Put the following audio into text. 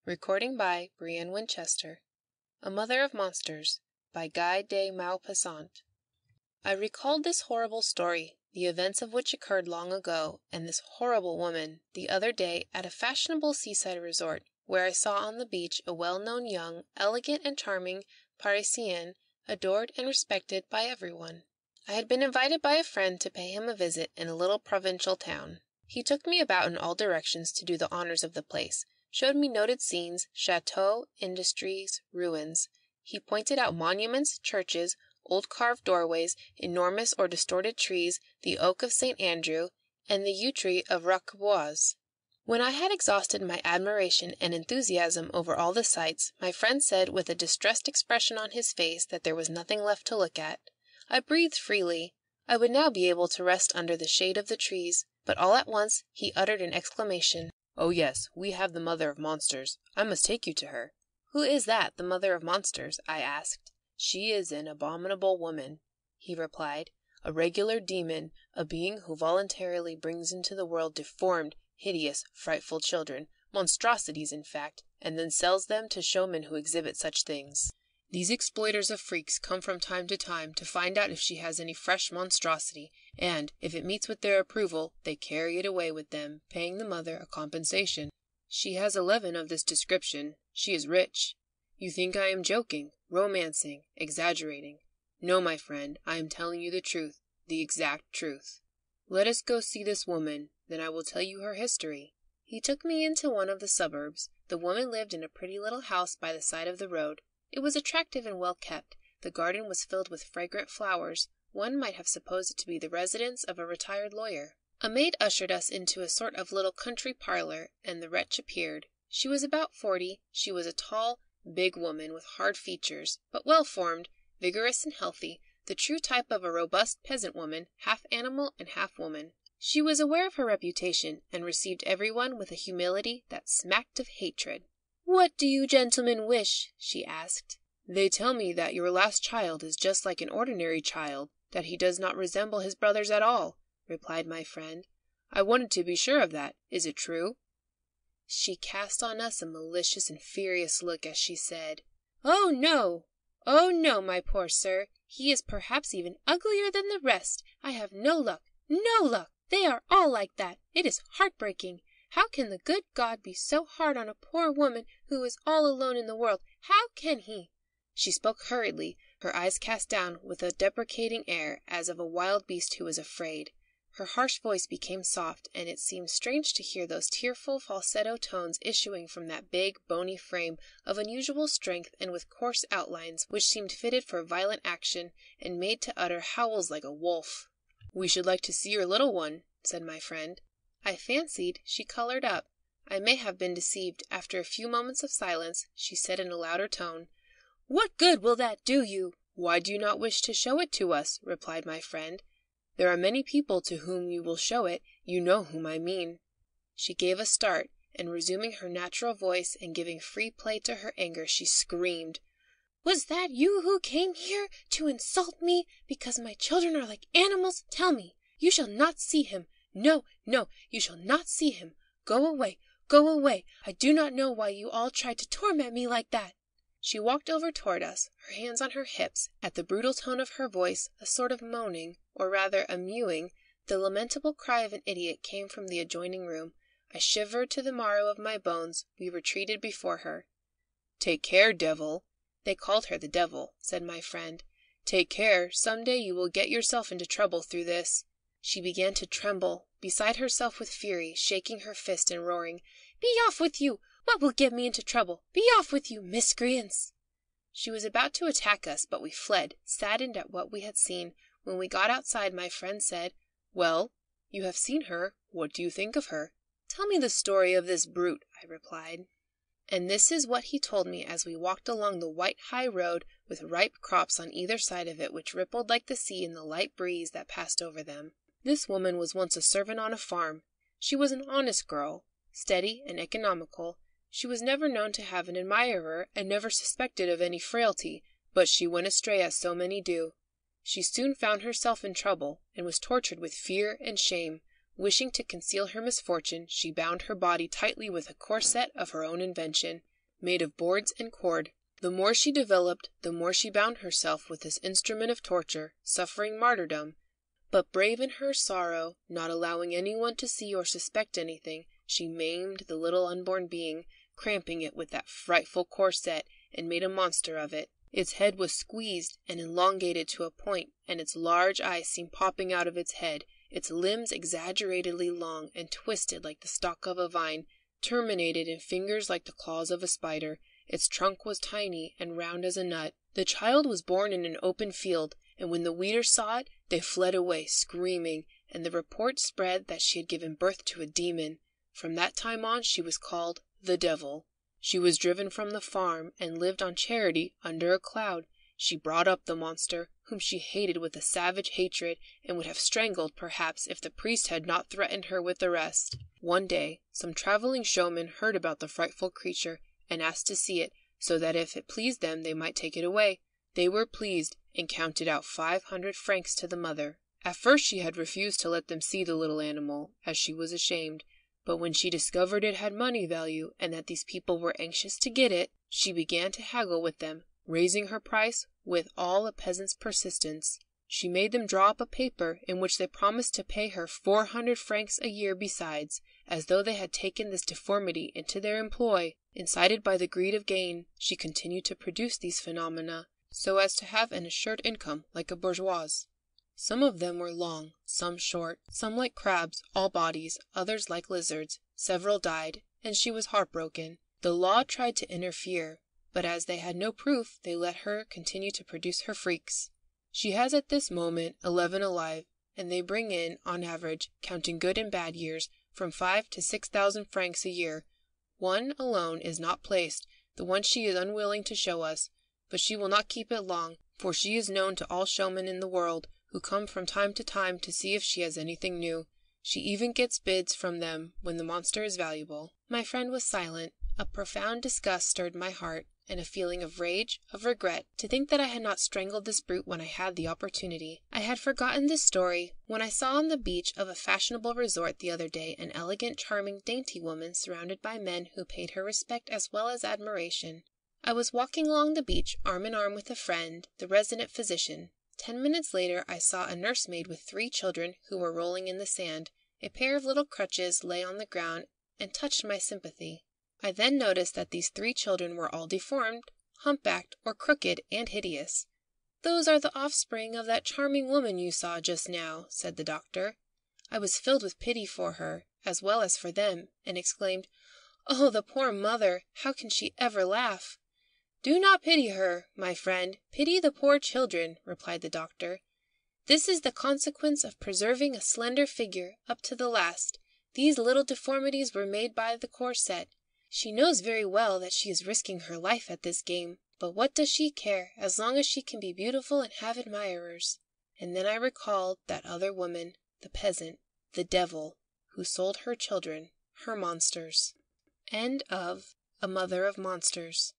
Recording by Brienne Winchester. A Mother of Monsters by Guy de Maupassant. I recalled this horrible story, the events of which occurred long ago, and this horrible woman, the other day at a fashionable seaside resort, where I saw on the beach a well-known young, elegant and charming Parisienne, adored and respected by everyone. I had been invited by a friend to pay him a visit in a little provincial town. He took me about in all directions to do the honors of the place, showed me noted scenes, chateaux, industries, ruins. He pointed out monuments, churches, old carved doorways, enormous or distorted trees, the oak of St. Andrew, and the yew tree of Roqueboise. When I had exhausted my admiration and enthusiasm over all the sights, my friend said with a distressed expression on his face that there was nothing left to look at. I breathed freely. I would now be able to rest under the shade of the trees, but all at once he uttered an exclamation. "Oh yes, we have the Mother of Monsters. I must take you to her." "Who is that, the Mother of Monsters?" I asked. "She is an abominable woman," he replied, "a regular demon, a being who voluntarily brings into the world deformed, hideous, frightful children, monstrosities in fact, and then sells them to showmen who exhibit such things. These exploiters of freaks come from time to find out if she has any fresh monstrosity, and, if it meets with their approval, they carry it away with them, paying the mother a compensation. She has 11 of this description. She is rich. You think I am joking, romancing, exaggerating. No, my friend, I am telling you the truth, the exact truth. Let us go see this woman, then I will tell you her history." He took me into one of the suburbs. The woman lived in a pretty little house by the side of the road. It was attractive and well kept. The garden was filled with fragrant flowers. One might have supposed it to be the residence of a retired lawyer. A maid ushered us into a sort of little country parlor, and the wretch appeared. She was about 40. She was a tall, big woman with hard features, but well-formed, vigorous and healthy, the true type of a robust peasant woman, half animal and half woman. She was aware of her reputation, and received everyone with a humility that smacked of hatred. "What do you gentlemen wish?" she asked. "They tell me that your last child is just like an ordinary child, that he does not resemble his brothers at all," replied my friend. "I wanted to be sure of that. Is it true?" She cast on us a malicious and furious look as she said, "Oh no, my poor sir. He is perhaps even uglier than the rest. I have no luck. They are all like that. It is heartbreaking. How can the good God be so hard on a poor woman who is all alone in the world? How can he?" She spoke hurriedly, her eyes cast down with a deprecating air, as of a wild beast who is afraid. Her harsh voice became soft, and it seemed strange to hear those tearful falsetto tones issuing from that big, bony frame of unusual strength and with coarse outlines, which seemed fitted for violent action, and made to utter howls like a wolf. "We should like to see your little one," said my friend. I fancied she colored up. I may have been deceived. After a few moments of silence, she said in a louder tone, "What good will that do you?" "Why do you not wish to show it to us?" replied my friend. "There are many people to whom you will show it. You know whom I mean." She gave a start, and resuming her natural voice and giving free play to her anger, she screamed, "Was that you who came here to insult me because my children are like animals? Tell me. You shall not see him. No, you shall not see him. Go away. I do not know why you all tried to torment me like that." She walked over toward us, her hands on her hips. At the brutal tone of her voice, a sort of moaning, or rather a mewing, the lamentable cry of an idiot came from the adjoining room. I shivered to the marrow of my bones. We retreated before her. "Take care, devil." "They called her the devil," said my friend. "Take care. Some day you will get yourself into trouble through this." She began to tremble, beside herself with fury, shaking her fist and roaring, "Be off with you! What will get me into trouble? Be off with you, miscreants!" She was about to attack us, but we fled, saddened at what we had seen. When we got outside, my friend said, "Well, you have seen her. What do you think of her?" "Tell me the story of this brute," I replied. And this is what he told me as we walked along the white high road with ripe crops on either side of it which rippled like the sea in the light breeze that passed over them. This woman was once a servant on a farm. She was an honest girl, steady and economical. She was never known to have an admirer and never suspected of any frailty, but she went astray as so many do. She soon found herself in trouble and was tortured with fear and shame. Wishing to conceal her misfortune, she bound her body tightly with a corset of her own invention. made of boards and cord. The more she developed, the more she bound herself with this instrument of torture, suffering martyrdom. But brave in her sorrow, not allowing anyone to see or suspect anything, she maimed the little unborn being, cramping it with that frightful corset, and made a monster of it. Its head was squeezed and elongated to a point, and its large eyes seemed popping out of its head, its limbs exaggeratedly long and twisted like the stalk of a vine, terminated in fingers like the claws of a spider. Its trunk was tiny and round as a nut. The child was born in an open field, and when the weeders saw it, they fled away, screaming, and the report spread that she had given birth to a demon. From that time on she was called the Devil. She was driven from the farm and lived on charity under a cloud. She brought up the monster, whom she hated with a savage hatred, and would have strangled, perhaps, if the priest had not threatened her with arrest. One day, some traveling showmen heard about the frightful creature, and asked to see it, so that if it pleased them they might take it away. They were pleased, and counted out 500 francs to the mother. At first she had refused to let them see the little animal, as she was ashamed, but when she discovered it had money value, and that these people were anxious to get it, she began to haggle with them, raising her price with all a peasant's persistence. She made them draw up a paper in which they promised to pay her 400 francs a year besides, as though they had taken this deformity into their employ. Incited by the greed of gain, she continued to produce these phenomena, so as to have an assured income like a bourgeoise. Some of them were long, some short, some like crabs, all bodies, others like lizards. Several died, and she was heartbroken. The law tried to interfere, but as they had no proof, they let her continue to produce her freaks. She has at this moment 11 alive, and they bring in, on average, counting good and bad years, from 5,000 to 6,000 francs a year. One alone is not placed, the one she is unwilling to show us, but she will not keep it long, for she is known to all showmen in the world, who come from time to see if she has anything new. She even gets bids from them when the monster is valuable. My friend was silent. A profound disgust stirred my heart, and a feeling of rage, of regret, to think that I had not strangled this brute when I had the opportunity. I had forgotten this story when I saw on the beach of a fashionable resort the other day an elegant, charming, dainty woman surrounded by men who paid her respect as well as admiration. I was walking along the beach, arm in arm with a friend, the resident physician. 10 minutes later I saw a nursemaid with 3 children who were rolling in the sand. A pair of little crutches lay on the ground and touched my sympathy. I then noticed that these 3 children were all deformed, humpbacked, or crooked, and hideous. "Those are the offspring of that charming woman you saw just now," said the doctor. I was filled with pity for her, as well as for them, and exclaimed, "Oh, the poor mother! How can she ever laugh?" "Do not pity her, my friend. Pity the poor children," replied the doctor. "This is the consequence of preserving a slender figure up to the last. These little deformities were made by the corset. She knows very well that she is risking her life at this game, but what does she care, as long as she can be beautiful and have admirers?" And then I recalled that other woman, the peasant, the devil, who sold her children, her monsters. End of A Mother of Monsters.